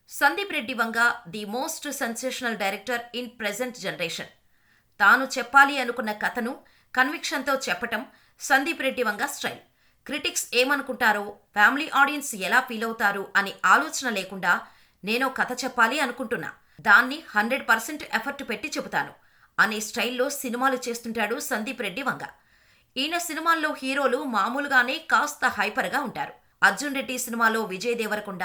Sandeep Reddy Vanga the most sensational director in present generation. తాను చెప్పాలి అనుకున్న కథను కన్విక్షన్తో చెప్పటం సందీప్ రెడ్డి వంగ స్టైల్. క్రిటిక్స్ ఏమనుకుంటారో, ఫ్యామిలీ ఆడియన్స్ ఎలా ఫీల్ అవుతారు అని ఆలోచన లేకుండా నేనో కథ చెప్పాలి అనుకుంటున్నా, దాన్ని 100% ఎఫర్ట్ పెట్టి చెబుతాను అనే స్టైల్లో సినిమాలు చేస్తుంటాడు సందీప్ రెడ్డి వంగ. ఈయన సినిమాల్లో హీరోలు మామూలుగానే కాస్త హైపర్గా ఉంటారు. అర్జున్ రెడ్డి సినిమాలో విజయ్ దేవరకొండ,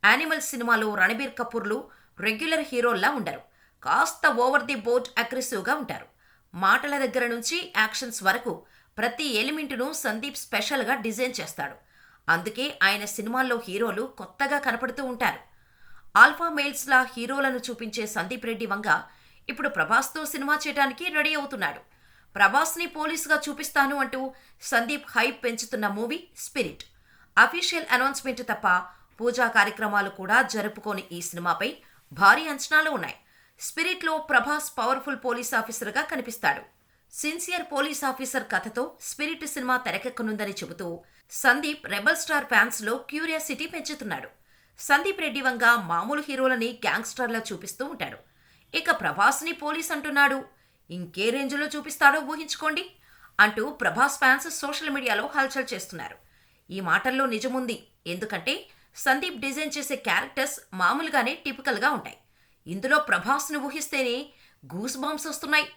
యానిమల్ సినిమాలో రణబీర్ కపూర్లు రెగ్యులర్ హీరోల్లా ఉండరు. కాస్త ఓవర్ ది బోర్డ్ అగ్రెసివ్గా ఉంటారు. మాటల దగ్గర నుంచి యాక్షన్స్ వరకు ప్రతి ఎలిమెంటును సందీప్ స్పెషల్గా డిజైన్ చేస్తాడు. అందుకే ఆయన సినిమాల్లో హీరోలు కొత్తగా కనపడుతూ ఉంటారు. ఆల్ఫా మేల్స్లా హీరోలను చూపించే సందీప్ రెడ్డి వంగ ఇప్పుడు ప్రభాస్తో సినిమా చేయడానికి రెడీ అవుతున్నాడు. ప్రభాస్ని పోలీసుగా చూపిస్తాను అంటూ సందీప్ హైప్ పెంచుతున్న మూవీ స్పిరిట్. అఫీషియల్ అనౌన్స్మెంట్ తప్ప పూజా కార్యక్రమాలు కూడా జరుపుకోని ఈ సినిమాపై భారీ అంచనాలు ఉన్నాయి. స్పిరిట్లో ప్రభాస్ పవర్ఫుల్ పోలీస్ ఆఫీసర్గా కనిపిస్తాడు. సిన్సియర్ పోలీస్ ఆఫీసర్ కథతో స్పిరిట్ సినిమా తెరకెక్కనుందని చెబుతూ సందీప్ రెబల్ స్టార్ ఫ్యాన్స్లో క్యూరియాసిటీ పెంచుతున్నాడు. సందీప్ రెడ్డి వంగ మామూలు హీరోలని గ్యాంగ్స్టర్లా చూపిస్తూ ఉంటాడు. ఇక ప్రభాస్ని పోలీస్ అంటున్నాడు, ఇంకే రేంజ్లో చూపిస్తాడో ఊహించుకోండి అంటూ ప్రభాస్ ఫ్యాన్స్ సోషల్ మీడియాలో హల్చల్ చేస్తున్నారు. ఈ మాటల్లో నిజముంది. ఎందుకంటే సందీప్ డిజైన్ చేసే క్యారెక్టర్స్ మామూలుగానే టిపికల్గా ఉంటాయి. ఇందులో ప్రభాస్ను ఊహిస్తేనే గూస్ బాంబ్స్ వస్తున్నాయి.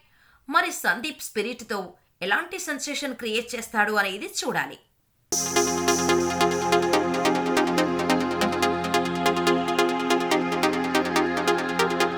మరి సందీప్ స్పిరిట్తో ఎలాంటి సెన్సేషన్ క్రియేట్ చేస్తాడు అనేది చూడాలి.